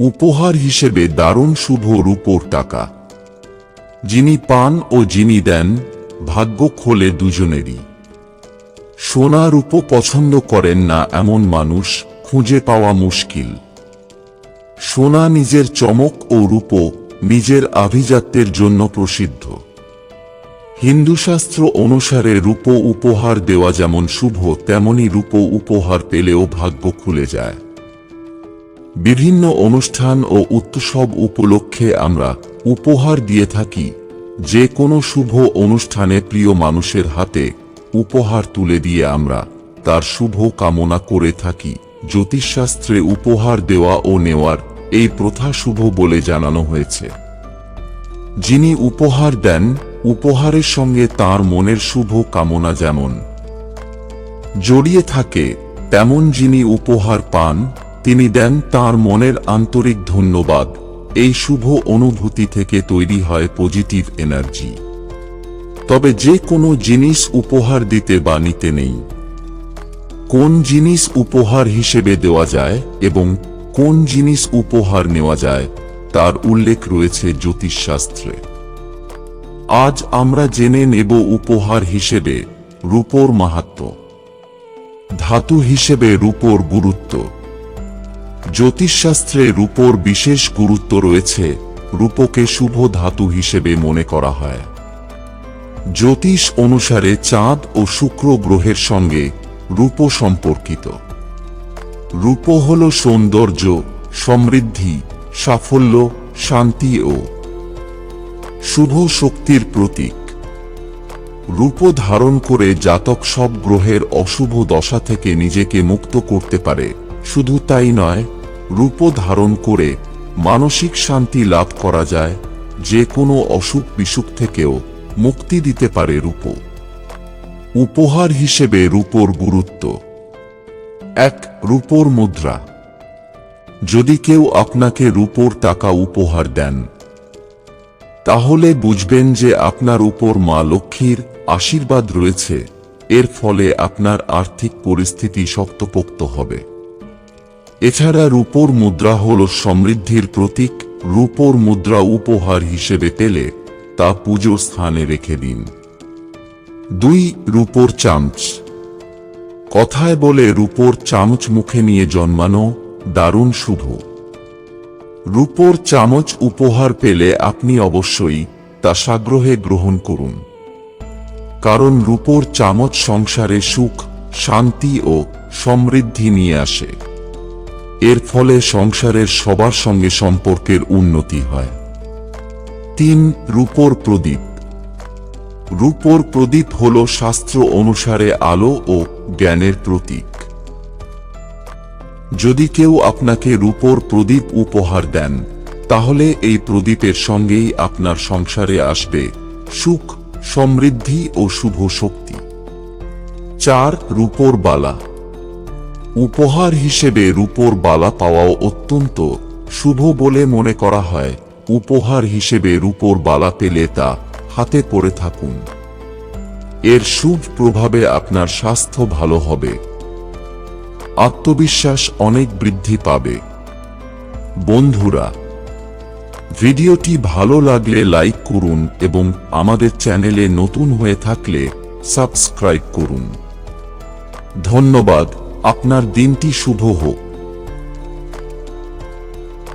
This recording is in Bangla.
উপহার হিসেবে দারুণ শুভ রূপোর টাকা। যিনি পান ও যিনি দেন, ভাগ্য খোলে দুজনেরই। সোনা রূপো পছন্দ করেন না এমন মানুষ খুঁজে পাওয়া মুশকিল। সোনা নিজের চমক ও রূপো, নিজের আভিজাত্যের জন্য প্রসিদ্ধ। হিন্দুশাস্ত্র অনুসারে রূপো উপহার দেওয়া যেমন শুভ, তেমনি রূপো উপহার পেলেও ভাগ্য খুলে যায়। বিভিন্ন অনুষ্ঠান ও উৎসব উপলক্ষে আমরা উপহার দিয়ে থাকি। যে কোনো শুভ অনুষ্ঠানে প্রিয় মানুষের হাতে উপহার তুলে দিয়ে আমরা তার শুভ কামনা করে থাকি। জ্যোতিষশাস্ত্রে উপহার দেওয়া ও নেওয়ার এই প্রথা শুভ বলে জানানো হয়েছে। যিনি উপহার দেন, উপহারের সঙ্গে তার মনের শুভ কামনা যেমন জড়িয়ে থাকে, তেমন যিনি উপহার পান, তিনি দেন তার মনের আন্তরিক ধন্যবাদ। এই শুভ অনুভূতি থেকে তৈরি হয় পজিটিভ এনার্জি। তবে যে কোনো জিনিস উপহার দিতে বা নিতে নেই। কোন জিনিস উপহার হিসেবে দেওয়া যায় এবং কোন জিনিস উপহার নেওয়া যায় তার উল্লেখ রয়েছে জ্যোতিষশাস্ত্রে। আজ আমরা জেনে নেব উপহার হিসেবে রূপোর মাহাত্ম্য, ধাতু হিসেবে রূপোর গুরুত্ব। জ্যোতিষশাস্ত্রে রূপোর বিশেষ গুরুত্ব রয়েছে। রূপোকে শুভ ধাতু হিসেবে মনে করা হয়। জ্যোতিষ অনুসারে চাঁদ ও শুক্র গ্রহের সঙ্গে রূপো সম্পর্কিত। রূপো হল সৌন্দর্য, সমৃদ্ধি, সাফল্য, শান্তি ও শুভ শক্তির প্রতীক। রূপো ধারণ করে জাতক সব গ্রহের অশুভ দশা থেকে নিজেকে মুক্ত করতে পারে। শুধু তাই নয়, রূপো ধারণ করে মানসিক শান্তি লাভ করা যায়। যে কোনো অসুখ বিসুখ থেকেও মুক্তি দিতে পারে রূপো। উপহার হিসেবে রূপোর গুরুত্ব। 1. রূপোর মুদ্রা। যদি কেউ আপনাকে রূপোর টাকা উপহার দেন, তাহলে বুঝবেন যে আপনার উপর মা লক্ষ্মীর আশীর্বাদ রয়েছে। এর ফলে আপনার আর্থিক পরিস্থিতি শক্তপোক্ত হবে। এছাড়া রূপোর মুদ্রা হল সমৃদ্ধির প্রতীক। রূপোর মুদ্রা উপহার হিসেবে পেলে তা পুজোর স্থানে রেখে দিন। 2. রূপোর চামচ। কথায় বলে রূপোর চামচ মুখে নিয়ে জন্মানো, দারুণ শুভ। রূপোর চামচ উপহার পেলে আপনি অবশ্যই তা সাগ্রহে গ্রহণ করুন। কারণ রূপোর চামচ সংসারে সুখ, শান্তি ও সমৃদ্ধি নিয়ে আসে। এর ফলে সংসারের সবার সঙ্গে সম্পর্কের উন্নতি হয়। 3. রূপোর প্রদীপ। রূপোর প্রদীপ হল শাস্ত্র অনুসারে আলো ও জ্ঞানের প্রতীক। যদি কেউ আপনাকে রূপোর প্রদীপ উপহার দেন, তাহলে এই প্রদীপের সঙ্গেই আপনার সংসারে আসবে সুখ, সমৃদ্ধি ও শুভ শক্তি। 4. রূপোর বালা। উপহার হিসেবে রূপোর বালা পাওয়াও অত্যন্ত শুভ বলে মনে করা হয়। উপহার হিসেবে রূপোর বালা পেলে তা হাতে পরে থাকুন। এর শুভ প্রভাবে আপনার স্বাস্থ্য ভালো হবে, আত্মবিশ্বাস অনেক বৃদ্ধি পাবে। বন্ধুরা, ভিডিওটি ভালো লাগলে লাইক করুন এবং আমাদের চ্যানেলে নতুন হয়ে থাকলে সাবস্ক্রাইব করুন। ধন্যবাদ। আপনার দিনটি শুভ হোক।